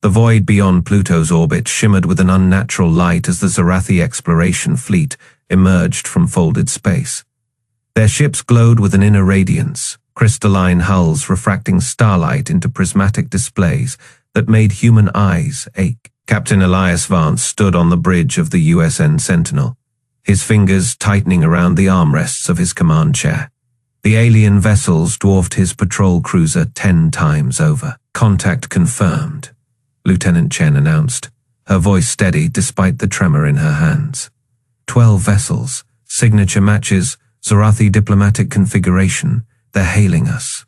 The void beyond Pluto's orbit shimmered with an unnatural light as the Zorathi exploration fleet emerged from folded space. Their ships glowed with an inner radiance, crystalline hulls refracting starlight into prismatic displays that made human eyes ache. Captain Elias Vance stood on the bridge of the USN Sentinel, his fingers tightening around the armrests of his command chair. The alien vessels dwarfed his patrol cruiser 10 times over. Contact confirmed, Lieutenant Chen announced, her voice steady despite the tremor in her hands. 12 vessels, signature matches, Zorathi diplomatic configuration, they're hailing us.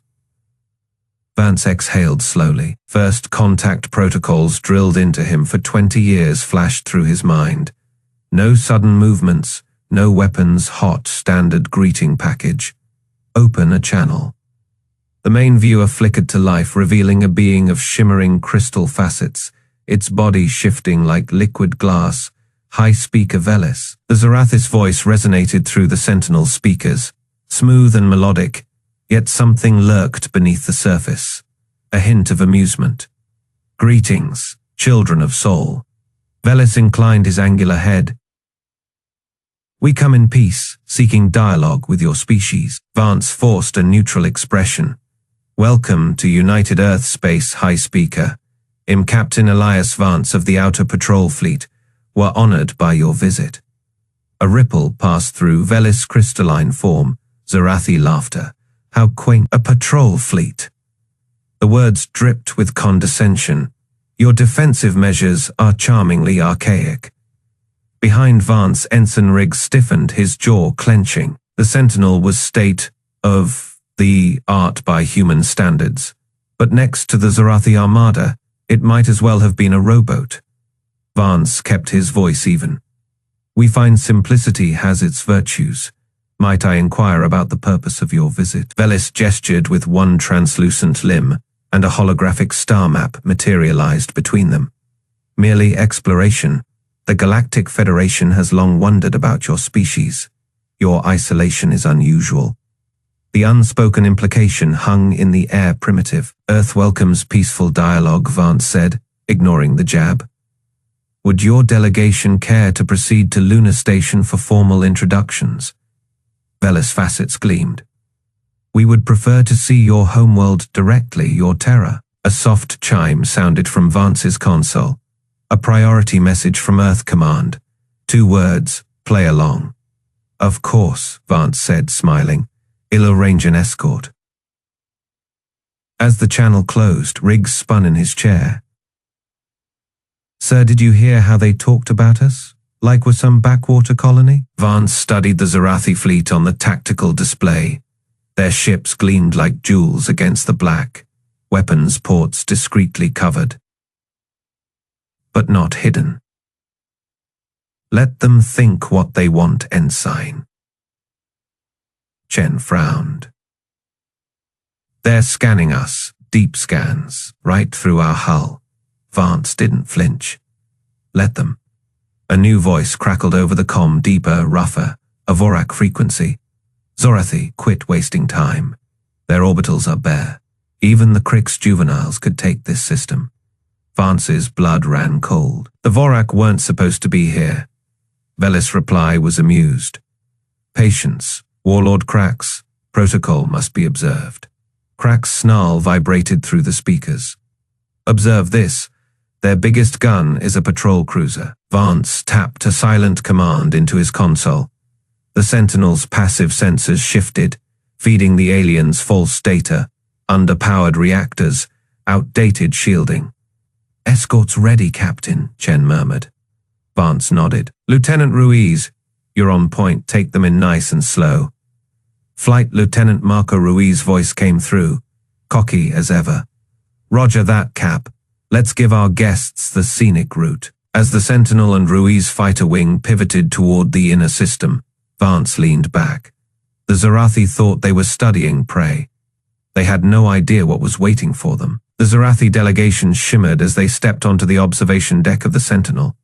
Vance exhaled slowly. First contact protocols drilled into him for 20 years flashed through his mind. No sudden movements, no weapons, hot, standard greeting package. Open a channel. The main viewer flickered to life, revealing a being of shimmering crystal facets, its body shifting like liquid glass. High speaker Velis. The Zorathi's voice resonated through the Sentinel speakers, smooth and melodic, yet something lurked beneath the surface. A hint of amusement. Greetings, children of Sol. Velis inclined his angular head. We come in peace, seeking dialogue with your species. Vance forced a neutral expression. Welcome to United Earth Space, High Speaker. Captain Elias Vance of the Outer Patrol Fleet. We're honored by your visit. A ripple passed through Velis' crystalline form. Zorathi laughter. How quaint. A patrol fleet. The words dripped with condescension. Your defensive measures are charmingly archaic. Behind Vance, Ensign Riggs stiffened, his jaw clenching. The Sentinel was state of the art by human standards. But next to the Zorathi armada, it might as well have been a rowboat. Vance kept his voice even. We find simplicity has its virtues. Might I inquire about the purpose of your visit? Velis gestured with one translucent limb, and a holographic star map materialized between them. Merely exploration. The Galactic Federation has long wondered about your species. Your isolation is unusual. The unspoken implication hung in the air. Primitive. Earth welcomes peaceful dialogue, Vance said, ignoring the jab. Would your delegation care to proceed to Lunar Station for formal introductions? Velis' facets gleamed. We would prefer to see your homeworld directly, your Terra. A soft chime sounded from Vance's console. A priority message from Earth Command. 2 words, play along. Of course, Vance said, smiling. I'll arrange an escort. As the channel closed, Riggs spun in his chair. Sir, did you hear how they talked about us? Like we're some backwater colony? Vance studied the Zorathi fleet on the tactical display. Their ships gleamed like jewels against the black, weapons ports discreetly covered. But not hidden. Let them think what they want, Ensign. Chen frowned. They're scanning us, deep scans, right through our hull. Vance didn't flinch. Let them. A new voice crackled over the comm, deeper, rougher, a Vorak frequency. Zorathi, quit wasting time. Their orbitals are bare. Even the Krax juveniles could take this system. Vance's blood ran cold. The Vorak weren't supposed to be here. Velis' reply was amused. Patience, Warlord Krax. Protocol must be observed. Krax's snarl vibrated through the speakers. Observe this. Their biggest gun is a patrol cruiser. Vance tapped a silent command into his console. The Sentinel's passive sensors shifted, feeding the aliens false data, underpowered reactors, outdated shielding. Escorts ready, Captain, Chen murmured. Vance nodded. Lieutenant Ruiz, you're on point, take them in nice and slow. Flight Lieutenant Marco Ruiz's voice came through, cocky as ever. Roger that, Cap. Let's give our guests the scenic route. As the Sentinel and Ruiz fighter wing pivoted toward the inner system, Vance leaned back. The Zorathi thought they were studying prey. They had no idea what was waiting for them. The Zorathi delegation shimmered as they stepped onto the observation deck of the Sentinel,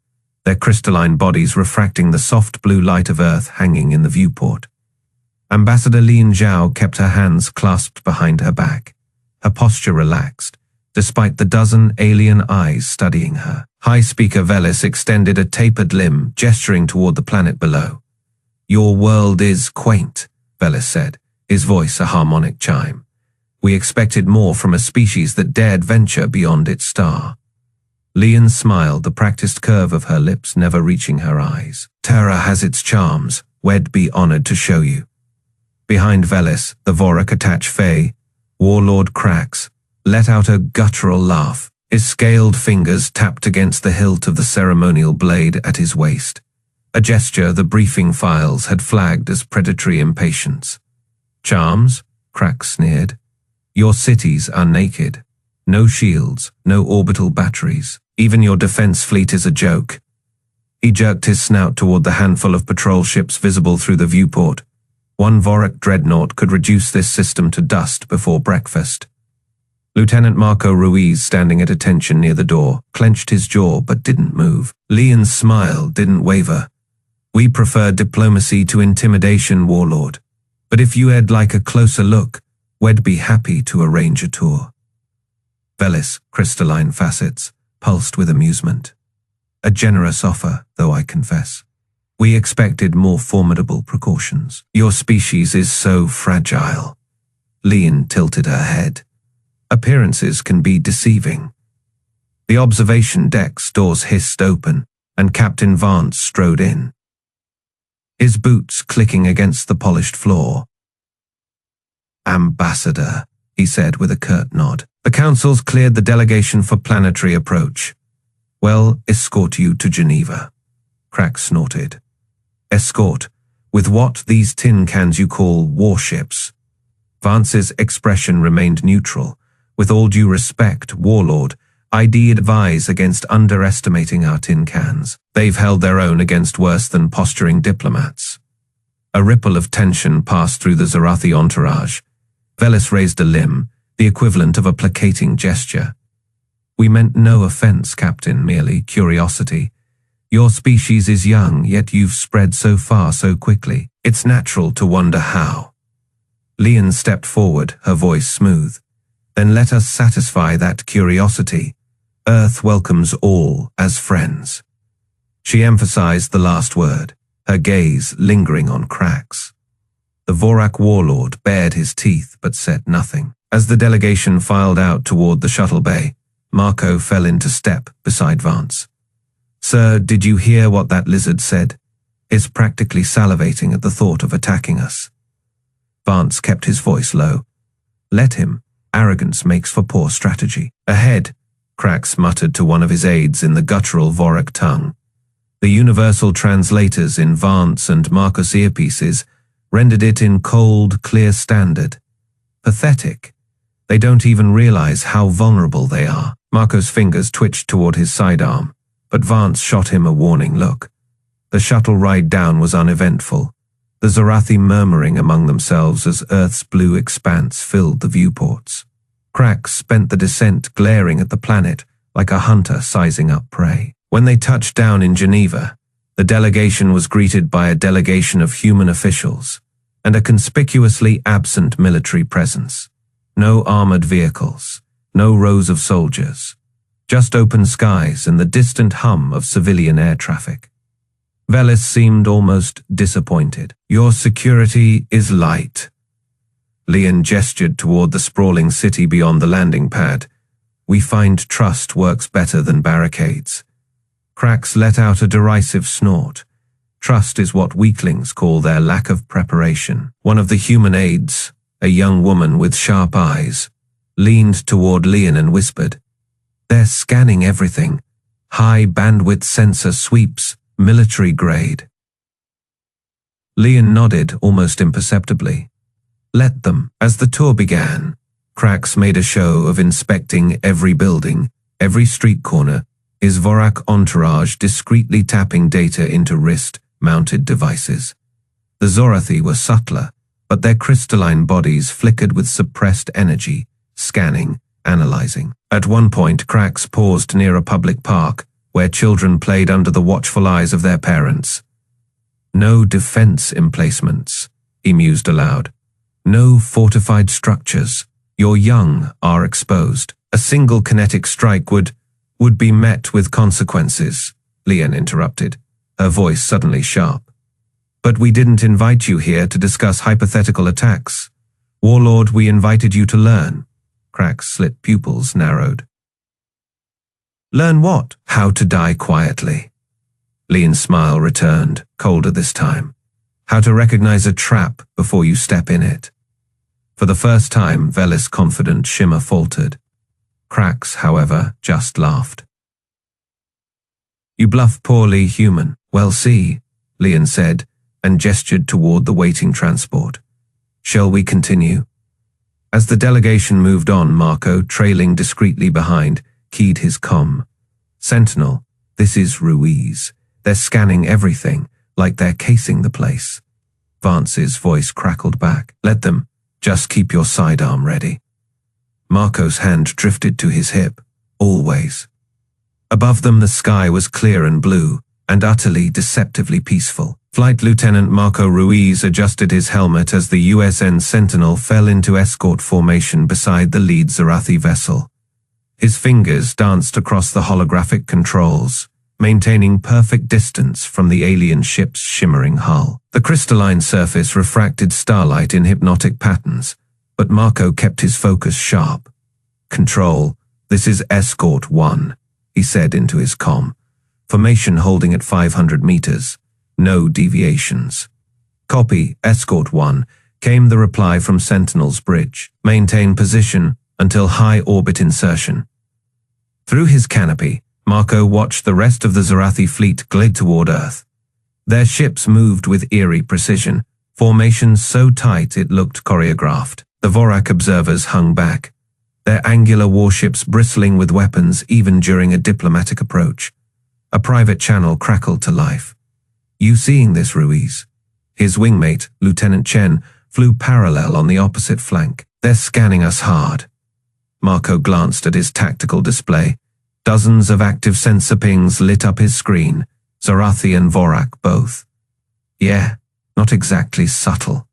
their crystalline bodies refracting the soft blue light of Earth hanging in the viewport. Ambassador Lin Zhao kept her hands clasped behind her back, her posture relaxed, despite the dozen alien eyes studying her. High Speaker Velis extended a tapered limb, gesturing toward the planet below. "Your world is quaint," Velis said, his voice a harmonic chime. "We expected more from a species that dared venture beyond its star." Lian smiled, the practiced curve of her lips never reaching her eyes. "Terra has its charms. We'd be honored to show you." Behind Velis, the Vorak HFY, Warlord Krax, let out a guttural laugh. His scaled fingers tapped against the hilt of the ceremonial blade at his waist, a gesture the briefing files had flagged as predatory impatience. "Charms?" Krax sneered. "Your cities are naked. No shields, no orbital batteries. Even your defense fleet is a joke." He jerked his snout toward the handful of patrol ships visible through the viewport. One Vorak dreadnought could reduce this system to dust before breakfast. Lieutenant Marco Ruiz, standing at attention near the door, clenched his jaw but didn't move. Lian's smile didn't waver. "We prefer diplomacy to intimidation, Warlord. But if you'd like a closer look, we'd be happy to arrange a tour." Velis, crystalline facets, pulsed with amusement. "A generous offer, though I confess. We expected more formidable precautions. Your species is so fragile." Lian tilted her head. "Appearances can be deceiving." The observation deck's doors hissed open, and Captain Vance strode in, his boots clicking against the polished floor. "Ambassador," he said with a curt nod. "The Council's cleared the delegation for planetary approach. We'll escort you to Geneva." Krax snorted. "Escort? With what, these tin cans you call warships?" Vance's expression remained neutral. "With all due respect, Warlord, I'd advise against underestimating our tin cans. They've held their own against worse than posturing diplomats." A ripple of tension passed through the Zorathi entourage. Velis raised a limb, the equivalent of a placating gesture. "We meant no offense, Captain, merely curiosity. Your species is young, yet you've spread so far so quickly. It's natural to wonder how." Lian stepped forward, her voice smooth. "Then let us satisfy that curiosity. Earth welcomes all as friends." She emphasized the last word, her gaze lingering on Krax. The Vorak warlord bared his teeth but said nothing. As the delegation filed out toward the shuttle bay, Marco fell into step beside Vance. "Sir, did you hear what that lizard said? It's practically salivating at the thought of attacking us." Vance kept his voice low. "Let him. Arrogance makes for poor strategy." "Ahead," Krax muttered to one of his aides in the guttural Vorak tongue. The universal translators in Vance and Marco's earpieces rendered it in cold, clear standard. Pathetic. They don't even realize how vulnerable they are. Marco's fingers twitched toward his sidearm, but Vance shot him a warning look. The shuttle ride down was uneventful, the Zorathi murmuring among themselves as Earth's blue expanse filled the viewports. Krax spent the descent glaring at the planet like a hunter sizing up prey. When they touched down in Geneva, the delegation was greeted by a delegation of human officials and a conspicuously absent military presence. No armored vehicles, no rows of soldiers, just open skies and the distant hum of civilian air traffic. Velis seemed almost disappointed. "Your security is light." Lian gestured toward the sprawling city beyond the landing pad. "We find trust works better than barricades." Krax let out a derisive snort. Trust is what weaklings call their lack of preparation. One of the human aides, a young woman with sharp eyes, leaned toward Lian and whispered, "They're scanning everything. High bandwidth sensor sweeps, military grade." Lian nodded almost imperceptibly. "Let them." As the tour began, Krax made a show of inspecting every building, every street corner, his Vorak entourage discreetly tapping data into wrist-mounted devices. The Zorathi were subtler, but their crystalline bodies flickered with suppressed energy, scanning, analyzing. At one point, Krax paused near a public park, where children played under the watchful eyes of their parents. "No defense emplacements," he mused aloud. "No fortified structures. Your young are exposed." A single kinetic strike would be met with consequences, Lien interrupted, her voice suddenly sharp. But we didn't invite you here to discuss hypothetical attacks. Warlord, we invited you to learn. Krax's slit pupils narrowed. Learn what? How to die quietly. Lien's smile returned, colder this time. How to recognize a trap before you step in it. For the first time, Velis' confident shimmer faltered. Krax, however, just laughed. You bluff poorly, human. Well, see, Lien said, and gestured toward the waiting transport. Shall we continue? As the delegation moved on, Marco, trailing discreetly behind, keyed his comm. Sentinel, this is Ruiz. They're scanning everything, like they're casing the place. Vance's voice crackled back. Let them. Just keep your sidearm ready. Marco's hand drifted to his hip. Always. Above them the sky was clear and blue, and utterly deceptively peaceful. Flight Lieutenant Marco Ruiz adjusted his helmet as the USN Sentinel fell into escort formation beside the lead Zorathi vessel. His fingers danced across the holographic controls, maintaining perfect distance from the alien ship's shimmering hull. The crystalline surface refracted starlight in hypnotic patterns, but Marco kept his focus sharp. Control, this is Escort 1, he said into his comm. Formation holding at 500 meters. No deviations. Copy, Escort 1, came the reply from Sentinel's bridge. Maintain position until high orbit insertion. Through his canopy, Marco watched the rest of the Zorathi fleet glide toward Earth. Their ships moved with eerie precision, formations so tight it looked choreographed. The Vorak observers hung back, their angular warships bristling with weapons even during a diplomatic approach. A private channel crackled to life. You seeing this, Ruiz? His wingmate, Lieutenant Chen, flew parallel on the opposite flank. They're scanning us hard. Marco glanced at his tactical display. Dozens of active sensor pings lit up his screen, Zorathi and Vorak both. Yeah, not exactly subtle.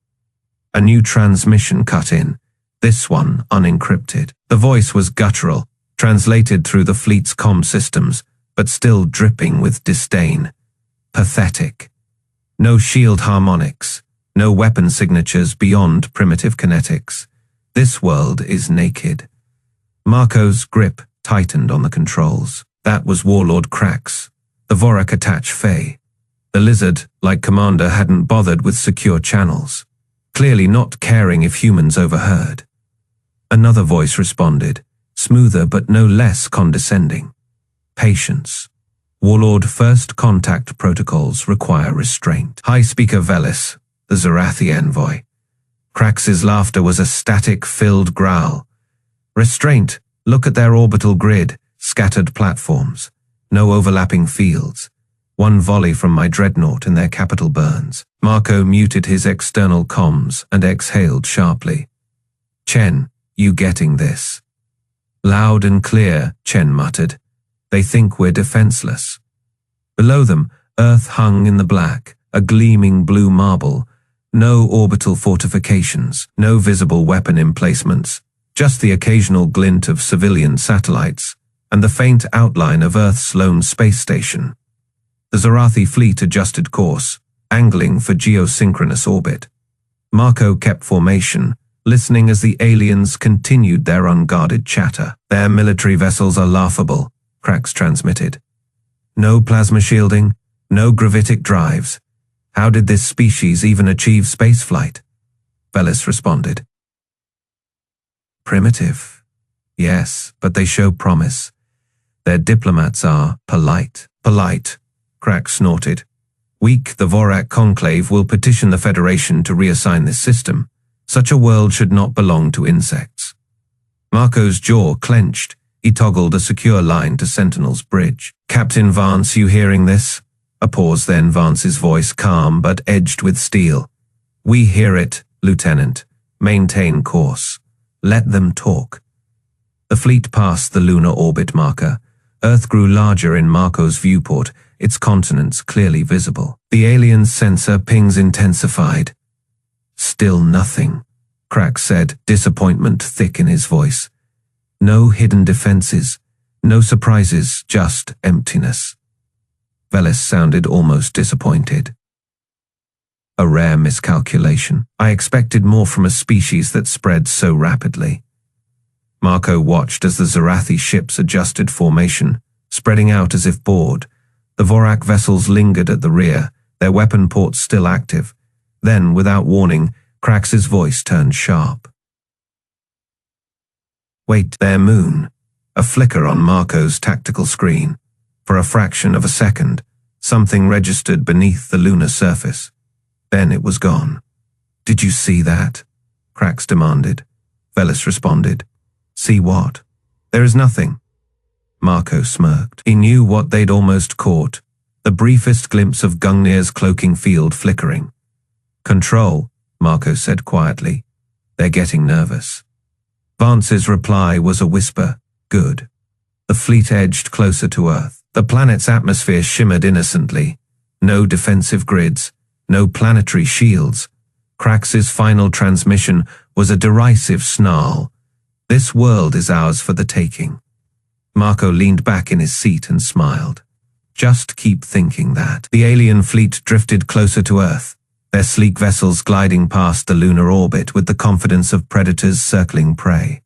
A new transmission cut in, this one unencrypted. The voice was guttural, translated through the fleet's comm systems, but still dripping with disdain. Pathetic. No shield harmonics, no weapon signatures beyond primitive kinetics. This world is naked. Marco's grip tightened on the controls. That was Warlord Krax, the Vorak attach Fey. The lizard, like Commander, hadn't bothered with secure channels, clearly not caring if humans overheard. Another voice responded, smoother but no less condescending. Patience. Warlord, first contact protocols require restraint. High Speaker Velis, the Zorathi envoy. Krax's laughter was a static-filled growl. Restraint. Look at their orbital grid, scattered platforms, no overlapping fields. One volley from my dreadnought and their capital burns. Marco muted his external comms and exhaled sharply. Chen, you getting this? Loud and clear, Chen muttered. They think we're defenseless. Below them, Earth hung in the black, a gleaming blue marble. No orbital fortifications, no visible weapon emplacements. Just the occasional glint of civilian satellites, and the faint outline of Earth's lone space station. The Zorathi fleet adjusted course, angling for geosynchronous orbit. Marco kept formation, listening as the aliens continued their unguarded chatter. Their military vessels are laughable, Krax transmitted. No plasma shielding, no gravitic drives. How did this species even achieve spaceflight? Velis responded. Primitive. Yes, but they show promise. Their diplomats are polite. Polite, Krax snorted. Weak, the Vorak conclave will petition the Federation to reassign this system. Such a world should not belong to insects. Marco's jaw clenched. He toggled a secure line to Sentinel's bridge. Captain Vance, you hearing this? A pause, then Vance's voice calm but edged with steel. We hear it, Lieutenant. Maintain course. Let them talk. The fleet passed the lunar orbit marker. Earth grew larger in Marco's viewport, its continents clearly visible. The alien's sensor pings intensified. Still nothing, Krax said, disappointment thick in his voice. No hidden defenses, no surprises, just emptiness. Velis sounded almost disappointed. A rare miscalculation. I expected more from a species that spread so rapidly. Marco watched as the Zorathi ships adjusted formation, spreading out as if bored. The Vorak vessels lingered at the rear, their weapon ports still active. Then, without warning, Krax's voice turned sharp. Wait, their moon. A flicker on Marco's tactical screen. For a fraction of a second, something registered beneath the lunar surface. Then it was gone. Did you see that? Krax demanded. Velis responded. See what? There is nothing. Marco smirked. He knew what they'd almost caught, the briefest glimpse of Gungnir's cloaking field flickering. Control, Marco said quietly. They're getting nervous. Vance's reply was a whisper. Good. The fleet edged closer to Earth. The planet's atmosphere shimmered innocently. No defensive grids, no planetary shields. Krax's final transmission was a derisive snarl. This world is ours for the taking. Marco leaned back in his seat and smiled. Just keep thinking that. The alien fleet drifted closer to Earth, their sleek vessels gliding past the lunar orbit with the confidence of predators circling prey.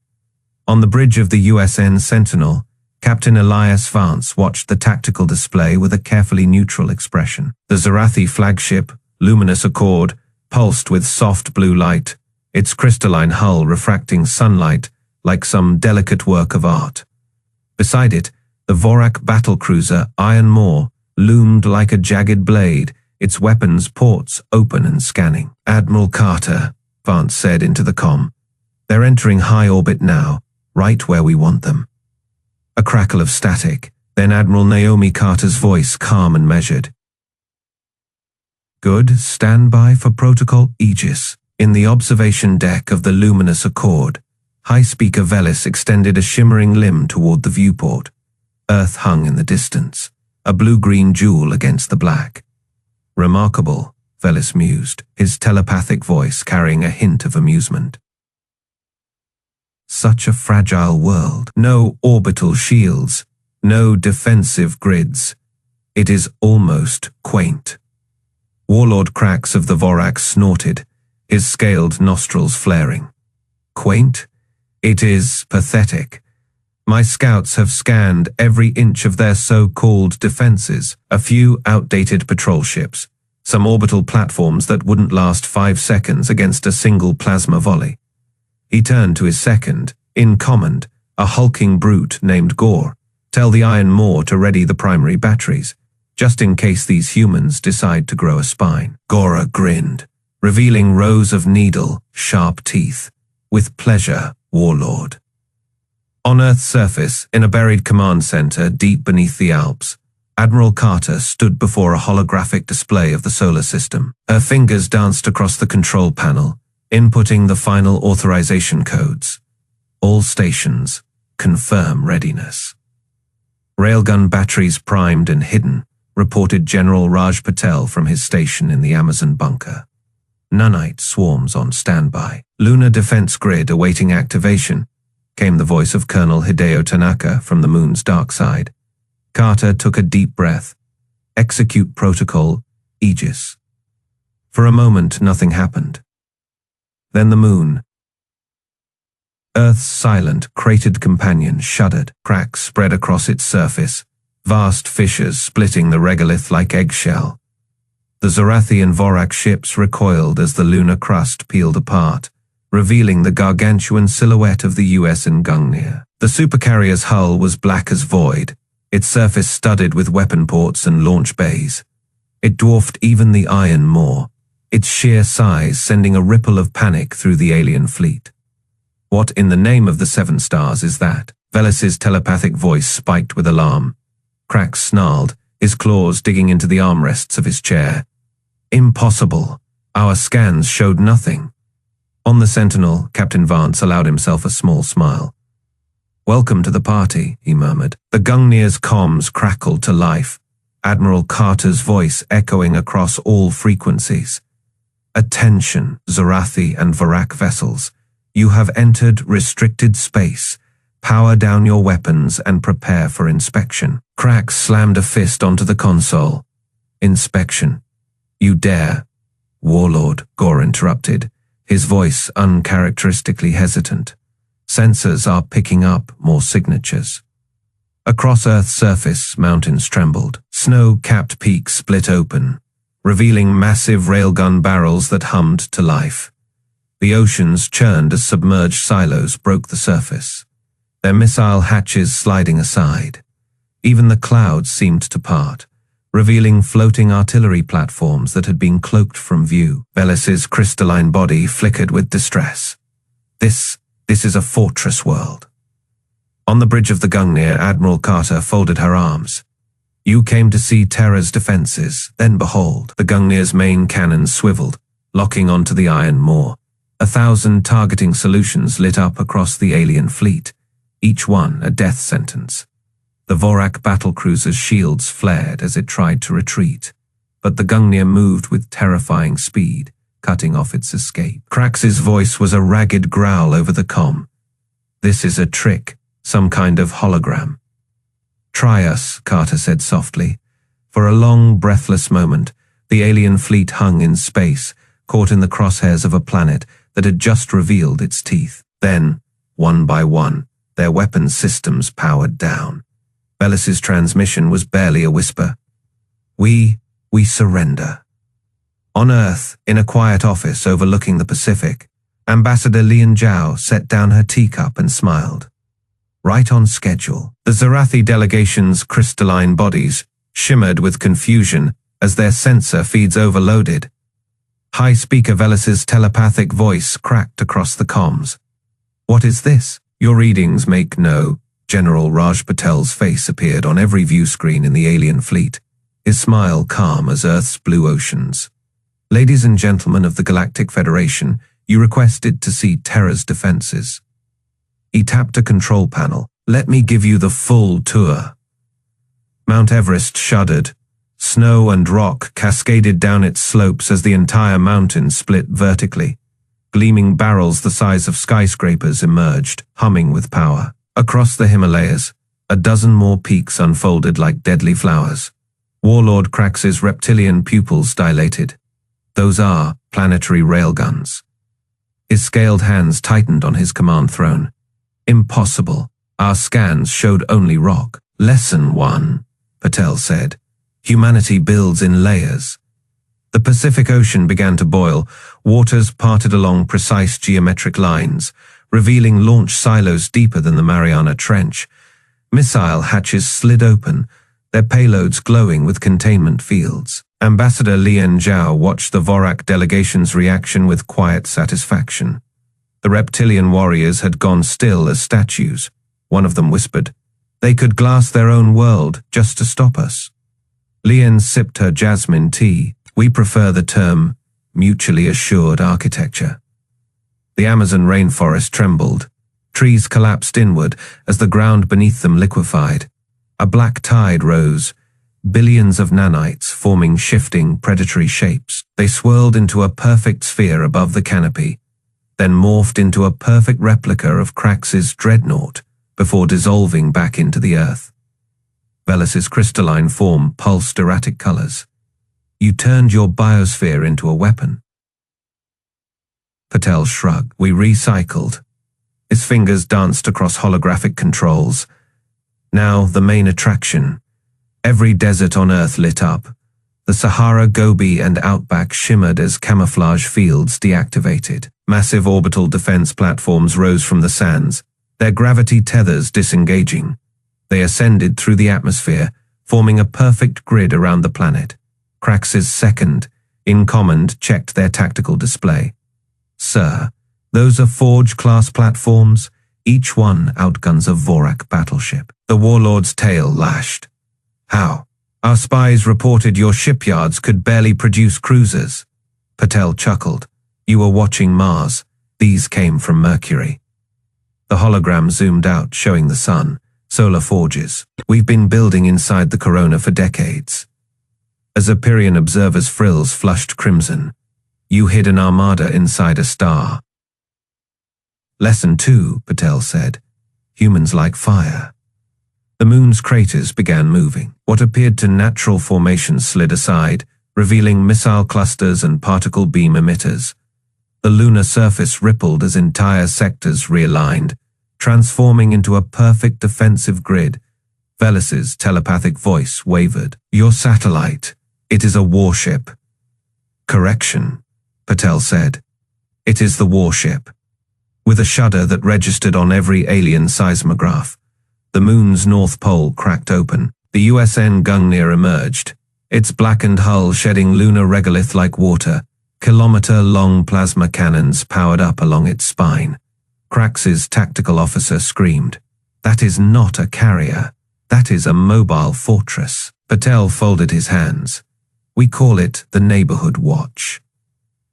On the bridge of the USN Sentinel, Captain Elias Vance watched the tactical display with a carefully neutral expression. The Zorathi flagship, luminous Accord, pulsed with soft blue light, its crystalline hull refracting sunlight like some delicate work of art. Beside it, the Vorak battlecruiser Iron Maw loomed like a jagged blade, its weapons ports open and scanning. Admiral Carter, Vance said into the comm. They're entering high orbit now, right where we want them. A crackle of static, then Admiral Naomi Carter's voice calm and measured. Good, stand by for protocol Aegis. In the observation deck of the luminous Accord, High Speaker Velis extended a shimmering limb toward the viewport. Earth hung in the distance, a blue-green jewel against the black. Remarkable, Velis mused, his telepathic voice carrying a hint of amusement. Such a fragile world. No orbital shields, no defensive grids. It is almost quaint. Warlord Krax of the Vorak snorted, his scaled nostrils flaring. Quaint? It is pathetic. My scouts have scanned every inch of their so-called defenses, a few outdated patrol ships, some orbital platforms that wouldn't last 5 seconds against a single plasma volley. He turned to his second, in command, a hulking brute named Gore. Tell the Iron Maw to ready the primary batteries, just in case these humans decide to grow a spine. Gora grinned, revealing rows of needle, sharp teeth. With pleasure, Warlord. On Earth's surface, in a buried command center deep beneath the Alps, Admiral Carter stood before a holographic display of the solar system. Her fingers danced across the control panel, inputting the final authorization codes. All stations, confirm readiness. Railgun batteries primed and hidden, reported General Raj Patel from his station in the Amazon bunker. Nunite swarms on standby. Lunar defense grid awaiting activation, came the voice of Colonel Hideo Tanaka from the moon's dark side. Carter took a deep breath. Execute protocol, Aegis. For a moment, nothing happened. Then the moon. Earth's silent, cratered companion shuddered. Cracks spread across its surface, vast fissures splitting the regolith like eggshell. The Zorathi and Vorak ships recoiled as the lunar crust peeled apart, revealing the gargantuan silhouette of the USN Gungnir. The supercarrier's hull was black as void, its surface studded with weapon ports and launch bays. It dwarfed even the Iron Maw, its sheer size sending a ripple of panic through the alien fleet. What in the name of the Seven Stars is that? Velis's telepathic voice spiked with alarm. Krax snarled, his claws digging into the armrests of his chair. Impossible. Our scans showed nothing. On the Sentinel, Captain Vance allowed himself a small smile. Welcome to the party, he murmured. The Gungnir's comms crackled to life, Admiral Carter's voice echoing across all frequencies. Attention, Zorathi and Vorak vessels. You have entered restricted space. Power down your weapons and prepare for inspection. Krax slammed a fist onto the console. Inspection. You dare? Warlord, Gore interrupted, his voice uncharacteristically hesitant. Sensors are picking up more signatures. Across Earth's surface, mountains trembled. Snow-capped peaks split open, revealing massive railgun barrels that hummed to life. The oceans churned as submerged silos broke the surface, their missile hatches sliding aside. Even the clouds seemed to part, revealing floating artillery platforms that had been cloaked from view. Velis's crystalline body flickered with distress. This is a fortress world. On the bridge of the Gungnir, Admiral Carter folded her arms. You came to see Terra's defenses, then behold, the Gungnir's main cannons swiveled, locking onto the iron moor. 1,000 targeting solutions lit up across the alien fleet, each one a death sentence. The Vorak battlecruiser's shields flared as it tried to retreat, but the Gungnir moved with terrifying speed, cutting off its escape. Krax's voice was a ragged growl over the comm. This is a trick, some kind of hologram. Try us, Carter said softly. For a long, breathless moment, the alien fleet hung in space, caught in the crosshairs of a planet that had just revealed its teeth. Then, one by one, their weapons systems powered down. Velis's transmission was barely a whisper. We surrender. On Earth, in a quiet office overlooking the Pacific, Ambassador Lian Zhao set down her teacup and smiled. Right on schedule. The Zorathi delegation's crystalline bodies shimmered with confusion as their sensor feeds overloaded. High-speaker Velis's telepathic voice cracked across the comms. What is this? Your readings make no. General Raj Patel's face appeared on every view screen in the alien fleet, his smile calm as Earth's blue oceans. Ladies and gentlemen of the Galactic Federation, you requested to see Terra's defenses. He tapped a control panel. Let me give you the full tour. Mount Everest shuddered. Snow and rock cascaded down its slopes as the entire mountain split vertically. Gleaming barrels the size of skyscrapers emerged, humming with power. Across the Himalayas, a dozen more peaks unfolded like deadly flowers. Warlord Krax's reptilian pupils dilated. Those are planetary railguns. His scaled hands tightened on his command throne. Impossible. Our scans showed only rock. Lesson 1, Patel said. Humanity builds in layers. The Pacific Ocean began to boil. Waters parted along precise geometric lines, revealing launch silos deeper than the Mariana Trench. Missile hatches slid open, their payloads glowing with containment fields. Ambassador Lian Zhao watched the Vorak delegation's reaction with quiet satisfaction. The reptilian warriors had gone still as statues. One of them whispered, "They could glass their own world just to stop us." Lian sipped her jasmine tea. We prefer the term mutually assured architecture. The Amazon rainforest trembled. Trees collapsed inward as the ground beneath them liquefied. A black tide rose, billions of nanites forming shifting predatory shapes. They swirled into a perfect sphere above the canopy, then morphed into a perfect replica of Krax's dreadnought before dissolving back into the earth. Velis's crystalline form pulsed erratic colors. You turned your biosphere into a weapon. Patel shrugged. We recycled. His fingers danced across holographic controls. Now the main attraction. Every desert on Earth lit up. The Sahara, Gobi, and Outback shimmered as camouflage fields deactivated. Massive orbital defense platforms rose from the sands, their gravity tethers disengaging. They ascended through the atmosphere, forming a perfect grid around the planet. Krax's second, in command, checked their tactical display. Sir, those are Forge-class platforms, each one outguns a Vorak battleship. The Warlord's tail lashed. How? Our spies reported your shipyards could barely produce cruisers. Patel chuckled. You were watching Mars. These came from Mercury. The hologram zoomed out, showing the sun, solar forges. We've been building inside the corona for decades. As Empyrean observers' frills flushed crimson, you hid an armada inside a star. Lesson 2, Patel said. humans like fire. The moon's craters began moving. What appeared to natural formations slid aside, revealing missile clusters and particle beam emitters. The lunar surface rippled as entire sectors realigned, transforming into a perfect defensive grid. Velis's telepathic voice wavered. "Your satellite. It is a warship." "Correction," Patel said. "It is the warship." With a shudder that registered on every alien seismograph, the moon's north pole cracked open. The USN Gungnir emerged, its blackened hull shedding lunar regolith like water, kilometer-long plasma cannons powered up along its spine. Krax's tactical officer screamed, "That is not a carrier. That is a mobile fortress." Patel folded his hands. "We call it the Neighborhood Watch."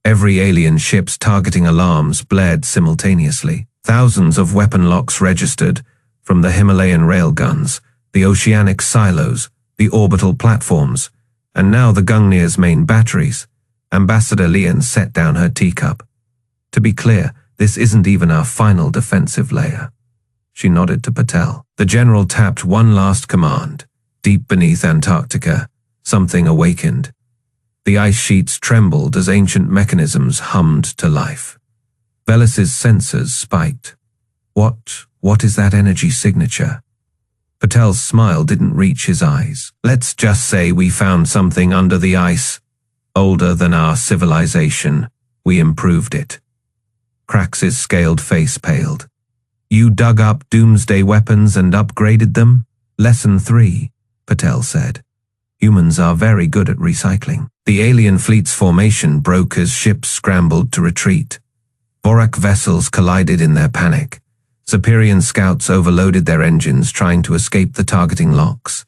Every alien ship's targeting alarms blared simultaneously. Thousands of weapon locks registered, from the Himalayan railguns, the oceanic silos, the orbital platforms, and now the Gungnir's main batteries. Ambassador Lian set down her teacup. "To be clear, this isn't even our final defensive layer." She nodded to Patel. The general tapped one last command. Deep beneath Antarctica, something awakened. The ice sheets trembled as ancient mechanisms hummed to life. Velis's sensors spiked. What is that energy signature?" Patel's smile didn't reach his eyes. "Let's just say we found something under the ice, older than our civilization. We improved it." Krax's scaled face paled. "You dug up doomsday weapons and upgraded them? Lesson 3, Patel said. "Humans are very good at recycling." The alien fleet's formation broke as ships scrambled to retreat. Vorak vessels collided in their panic. Superior scouts overloaded their engines trying to escape the targeting locks.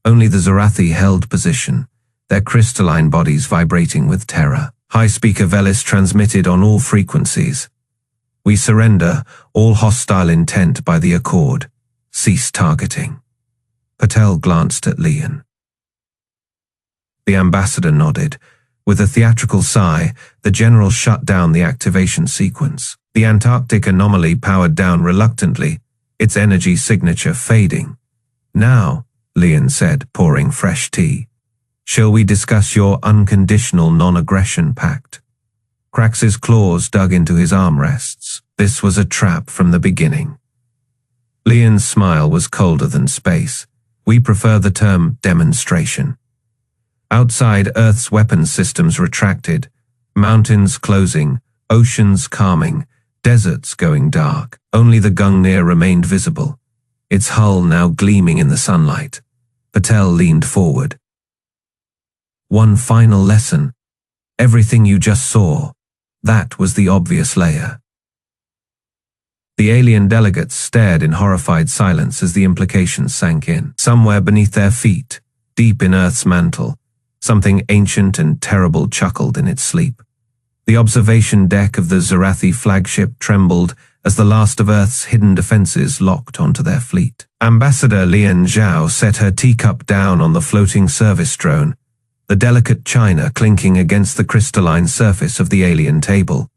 Only the Zorathi held position, their crystalline bodies vibrating with terror. High-speaker Velis transmitted on all frequencies. "We surrender all hostile intent by the accord. Cease targeting." Patel glanced at Lian. The ambassador nodded. With a theatrical sigh, the general shut down the activation sequence. The Antarctic anomaly powered down reluctantly, its energy signature fading. "Now," Lian said, pouring fresh tea, "shall we discuss your unconditional non-aggression pact?" Krax's claws dug into his armrests. This was a trap from the beginning. Lian's smile was colder than space. "We prefer the term demonstration." Outside, Earth's weapons systems retracted, mountains closing, oceans calming, deserts going dark. Only the Gungnir remained visible, its hull now gleaming in the sunlight. Patel leaned forward. "One final lesson. Everything you just saw, that was the obvious layer." The alien delegates stared in horrified silence as the implications sank in. Somewhere beneath their feet, deep in Earth's mantle, something ancient and terrible chuckled in its sleep. The observation deck of the Zorathi flagship trembled as the last of Earth's hidden defenses locked onto their fleet. Ambassador Lian Zhao set her teacup down on the floating service drone, the delicate china clinking against the crystalline surface of the alien table.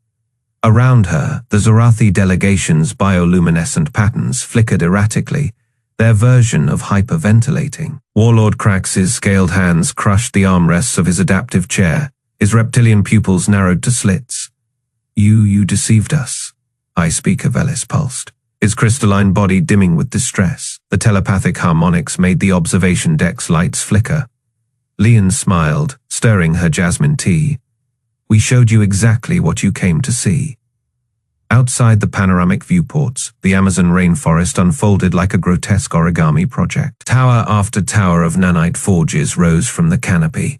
Around her, the Zorathi delegation's bioluminescent patterns flickered erratically, their version of hyperventilating. Warlord Krax's scaled hands crushed the armrests of his adaptive chair, his reptilian pupils narrowed to slits. You deceived us," High-speaker Velis pulsed, his crystalline body dimming with distress. The telepathic harmonics made the observation deck's lights flicker. Lian smiled, stirring her jasmine tea. "We showed you exactly what you came to see." Outside the panoramic viewports, the Amazon rainforest unfolded like a grotesque origami project. Tower after tower of nanite forges rose from the canopy,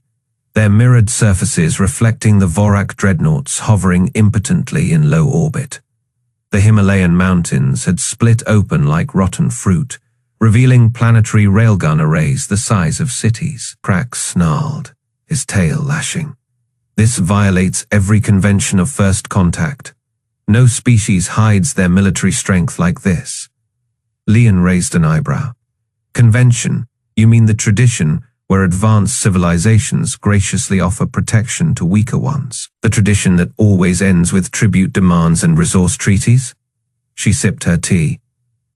their mirrored surfaces reflecting the Vorak dreadnoughts hovering impotently in low orbit. The Himalayan mountains had split open like rotten fruit, revealing planetary railgun arrays the size of cities. Krax snarled, his tail lashing. "This violates every convention of first contact. No species hides their military strength like this." Lian raised an eyebrow. "Convention? You mean the tradition where advanced civilizations graciously offer protection to weaker ones? The tradition that always ends with tribute demands and resource treaties?" She sipped her tea.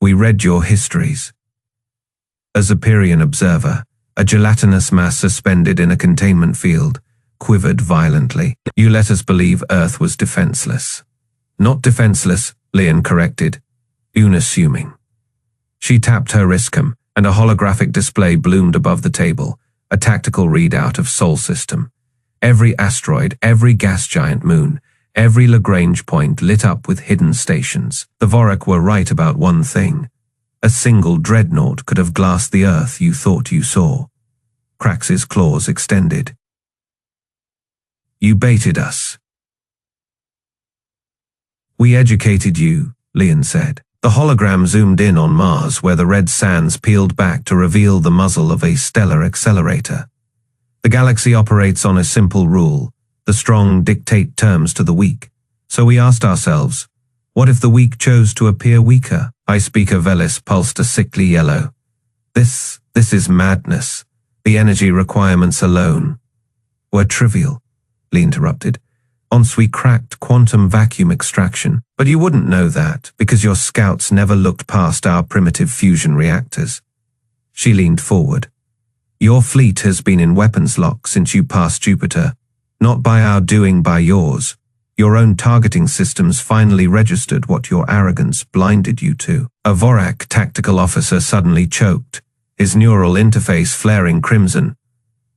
We read your histories. A Zoperian observer, a gelatinous mass suspended in a containment field, quivered violently. You let us believe Earth was defenseless. Not defenseless, Lian corrected, unassuming. She tapped her wristcom, and a holographic display bloomed above the table, a tactical readout of Sol System. Every asteroid, every gas giant moon, every Lagrange point lit up with hidden stations. The Vorak were right about one thing. A single dreadnought could have glassed the Earth you thought you saw. Krax's claws extended. You baited us. We educated you, Lian said. The hologram zoomed in on Mars, where the red sands peeled back to reveal the muzzle of a stellar accelerator. The galaxy operates on a simple rule: the strong dictate terms to the weak. So we asked ourselves, what if the weak chose to appear weaker? High Speaker Velis pulsed a sickly yellow. This is madness. The energy requirements alone were trivial, Lee interrupted. Once we cracked quantum vacuum extraction, but you wouldn't know that because your scouts never looked past our primitive fusion reactors. She leaned forward. Your fleet has been in weapons lock since you passed Jupiter, not by our doing, by yours. Your own targeting systems finally registered what your arrogance blinded you to. A Vorak tactical officer suddenly choked, his neural interface flaring crimson.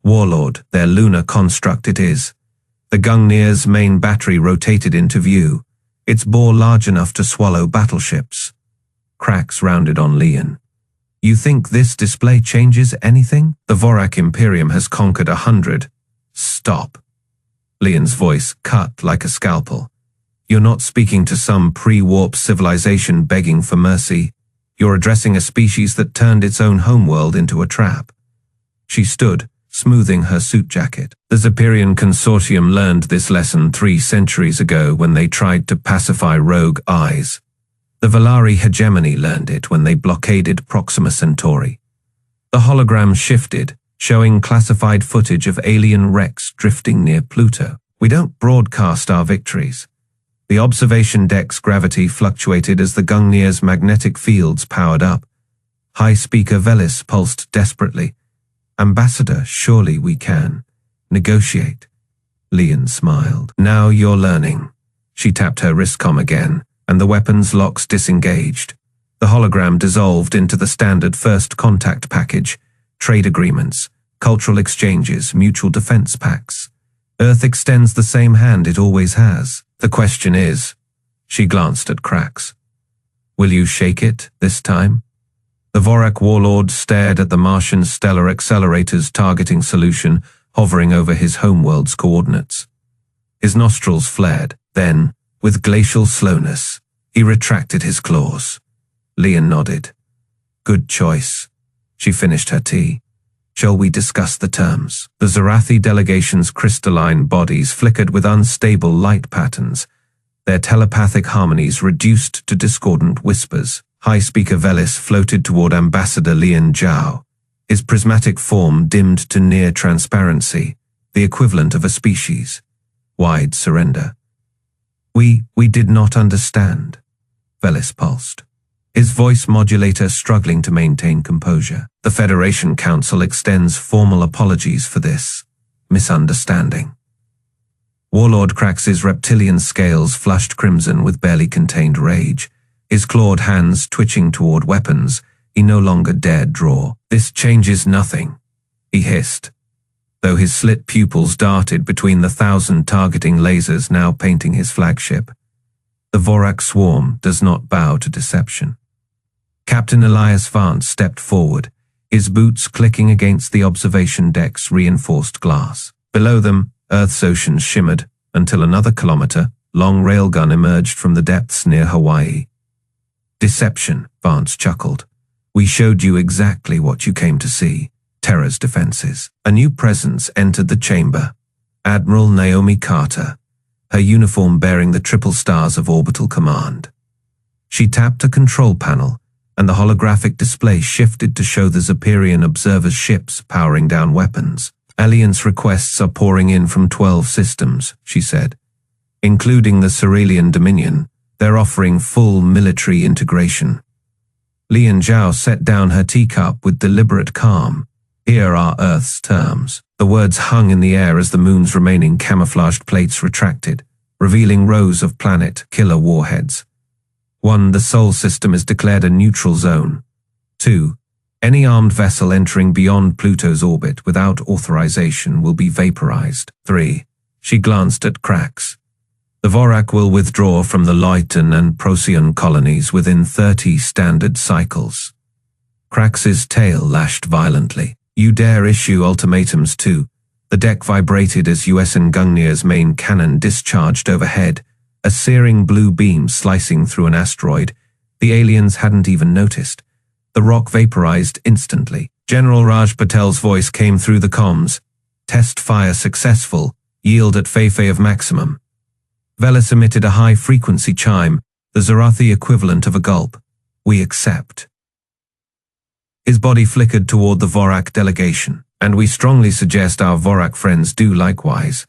Warlord, their lunar construct it is. The Gungnir's main battery rotated into view, its bore large enough to swallow battleships. Krax rounded on Lian. You think this display changes anything? The Vorak Imperium has conquered 100. Stop. Lian's voice cut like a scalpel. You're not speaking to some pre-warp civilization begging for mercy. You're addressing a species that turned its own homeworld into a trap. She stood, smoothing her suit jacket. The Zoperian Consortium learned this lesson 3 centuries ago when they tried to pacify rogue eyes. The Valari hegemony learned it when they blockaded Proxima Centauri. The hologram shifted, showing classified footage of alien wrecks drifting near Pluto. We don't broadcast our victories. The observation deck's gravity fluctuated as the Gungnir's magnetic fields powered up. High Speaker Velis pulsed desperately. Ambassador, surely we can negotiate. Lian smiled. Now you're learning. She tapped her wristcom again, and the weapons locks disengaged. The hologram dissolved into the standard first contact package, trade agreements, cultural exchanges, mutual defense pacts. Earth extends the same hand it always has. The question is, she glanced at Krax, will you shake it this time? The Vorak warlord stared at the Martian stellar accelerator's targeting solution hovering over his homeworld's coordinates. His nostrils flared, then, with glacial slowness, he retracted his claws. Lian nodded. Good choice. She finished her tea. Shall we discuss the terms? The Zorathi delegation's crystalline bodies flickered with unstable light patterns, their telepathic harmonies reduced to discordant whispers. High Speaker Velis floated toward Ambassador Lian Zhao, his prismatic form dimmed to near transparency, the equivalent of a species. Wide surrender. We did not understand, Velis pulsed, his voice modulator struggling to maintain composure. The Federation Council extends formal apologies for this misunderstanding. Warlord Krax's reptilian scales flushed crimson with barely contained rage. His clawed hands twitching toward weapons he no longer dared draw. This changes nothing, he hissed, though his slit pupils darted between the 1,000 targeting lasers now painting his flagship. The Vorak swarm does not bow to deception. Captain Elias Vance stepped forward, his boots clicking against the observation deck's reinforced glass. Below them, Earth's oceans shimmered until another kilometer-long railgun emerged from the depths near Hawaii. Deception, Vance chuckled. We showed you exactly what you came to see, Terra's defenses. A new presence entered the chamber. Admiral Naomi Carter, her uniform bearing the triple stars of orbital command. She tapped a control panel, and the holographic display shifted to show the Zoperian observers' ships powering down weapons. Alliance requests are pouring in from 12 systems, she said. Including the Cerealian Dominion, they're offering full military integration. Lian Zhao set down her teacup with deliberate calm. Here are Earth's terms. The words hung in the air as the moon's remaining camouflaged plates retracted, revealing rows of planet killer warheads. 1. The Sol system is declared a neutral zone. 2. Any armed vessel entering beyond Pluto's orbit without authorization will be vaporized. 3. She glanced at Krax. The Vorak will withdraw from the Luyten and Procyon colonies within 30 standard cycles. Krax's tail lashed violently. You dare issue ultimatums too. The deck vibrated as US Gungnir's main cannon discharged overhead, a searing blue beam slicing through an asteroid. The aliens hadn't even noticed. The rock vaporized instantly. General Raj Patel's voice came through the comms. Test fire successful. Yield at Feifei of maximum. Velis emitted a high-frequency chime, the Zorathi equivalent of a gulp. We accept. His body flickered toward the Vorak delegation, and we strongly suggest our Vorak friends do likewise.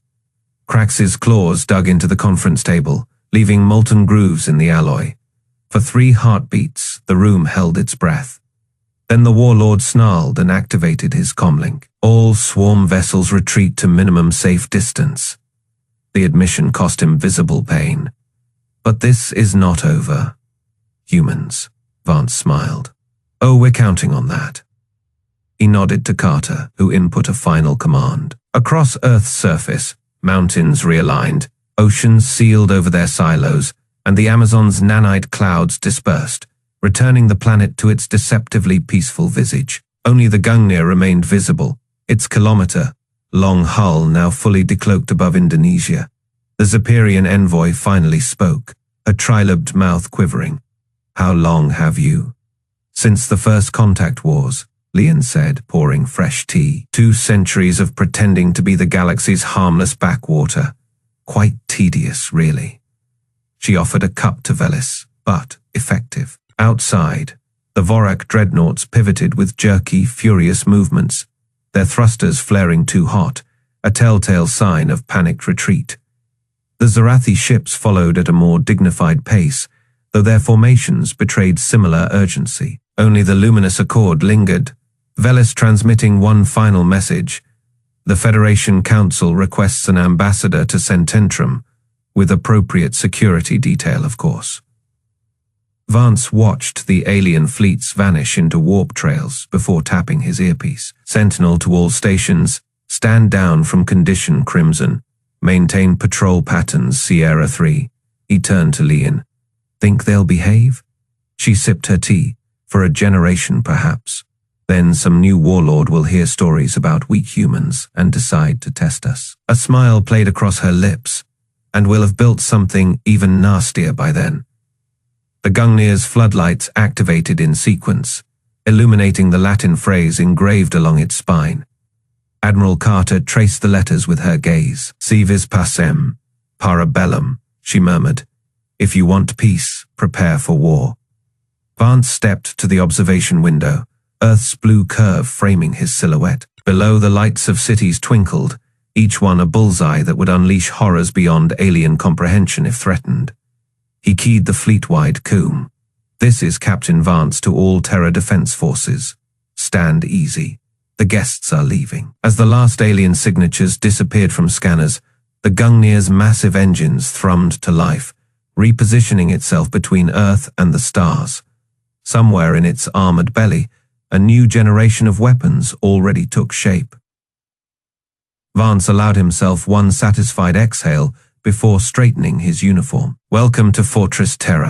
Krax's claws dug into the conference table, leaving molten grooves in the alloy. For 3 heartbeats, the room held its breath. Then the Warlord snarled and activated his comlink. All swarm vessels retreat to minimum safe distance. The admission cost him visible pain. But this is not over. Humans, Vance smiled. Oh, we're counting on that. He nodded to Carter, who input a final command. Across Earth's surface, mountains realigned, oceans sealed over their silos, and the Amazon's nanite clouds dispersed, returning the planet to its deceptively peaceful visage. Only the Gungnir remained visible, its kilometer-long hull now fully decloaked above Indonesia. The Zeperian envoy finally spoke, her trilobed mouth quivering. How long have you? Since the first contact wars, Lian said, pouring fresh tea. 2 centuries of pretending to be the galaxy's harmless backwater. Quite tedious, really. She offered a cup to Velis, but effective. Outside, the Vorak dreadnoughts pivoted with jerky, furious movements, their thrusters flaring too hot, a telltale sign of panicked retreat. The Zorathi ships followed at a more dignified pace, though their formations betrayed similar urgency. Only the luminous accord lingered, Velis transmitting one final message. The Federation Council requests an ambassador to Cententrum, with appropriate security detail, of course. Vance watched the alien fleets vanish into warp trails before tapping his earpiece. Sentinel to all stations, stand down from condition Crimson, maintain patrol patterns Sierra 3. He turned to Lian. Think they'll behave? She sipped her tea, for a generation perhaps. Then some new warlord will hear stories about weak humans and decide to test us. A smile played across her lips, and we'll have built something even nastier by then. The Gungnir's floodlights activated in sequence, illuminating the Latin phrase engraved along its spine. Admiral Carter traced the letters with her gaze. Si vis pacem, para bellum, she murmured. If you want peace, prepare for war. Vance stepped to the observation window, Earth's blue curve framing his silhouette. Below, the lights of cities twinkled, each one a bullseye that would unleash horrors beyond alien comprehension if threatened. He keyed the fleet-wide coom. This is Captain Vance to all Terra defense forces. Stand easy. The guests are leaving. As the last alien signatures disappeared from scanners, the Gungnir's massive engines thrummed to life, repositioning itself between Earth and the stars. Somewhere in its armored belly, a new generation of weapons already took shape. Vance allowed himself one satisfied exhale before straightening his uniform. Welcome to Fortress Terra.